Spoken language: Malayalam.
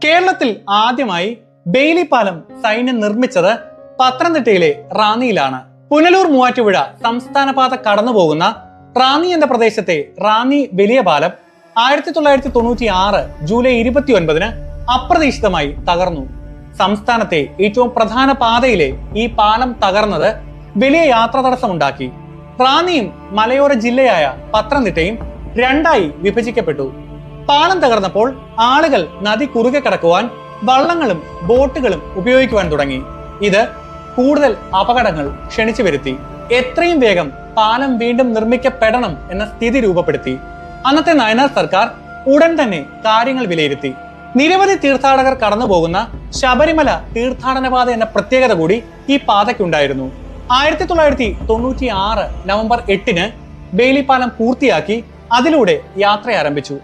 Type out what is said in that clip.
കേരളത്തിൽ ആദ്യമായി ബെയിലി പാലം സൈന്യം നിർമ്മിച്ചത് പത്തനംതിട്ടയിലെ റാന്നിയിലാണ്. പുനലൂർ മൂവാറ്റുപുഴ സംസ്ഥാന പാത കടന്നുപോകുന്ന റാന്നി എന്ന പ്രദേശത്തെ റാന്നി വലിയ പാലം 1996 ജൂലൈ 29 അപ്രതീക്ഷിതമായി തകർന്നു. സംസ്ഥാനത്തെ ഏറ്റവും പ്രധാന പാതയിലെ ഈ പാലം തകർന്നത് വലിയ യാത്രാ തടസ്സമുണ്ടാക്കി. റാന്നിയും മലയോര ജില്ലയായ പത്തനംതിട്ടയും രണ്ടായി വിഭജിക്കപ്പെട്ടു. പാലം തകർന്നപ്പോൾ ആളുകൾ നദി കുറുകെ കടക്കുവാൻ വള്ളങ്ങളും ബോട്ടുകളും ഉപയോഗിക്കുവാൻ തുടങ്ങി. ഇത് കൂടുതൽ അപകടങ്ങൾ ക്ഷണിച്ചു വരുത്തി. എത്രയും വേഗം പാലം വീണ്ടും നിർമ്മിക്കപ്പെടണം എന്ന സ്ഥിതി രൂപപ്പെടുത്തി. അന്നത്തെ നയനാർ സർക്കാർ ഉടൻ തന്നെ കാര്യങ്ങൾ വിലയിരുത്തി. നിരവധി തീർത്ഥാടകർ കടന്നുപോകുന്ന ശബരിമല തീർത്ഥാടനപാത എന്ന പ്രത്യേകത കൂടി ഈ പാതയ്ക്കുണ്ടായിരുന്നു. 1996 നവംബർ 8 ബെയിലി പാലം പൂർത്തിയാക്കി അതിലൂടെ യാത്ര ആരംഭിച്ചു.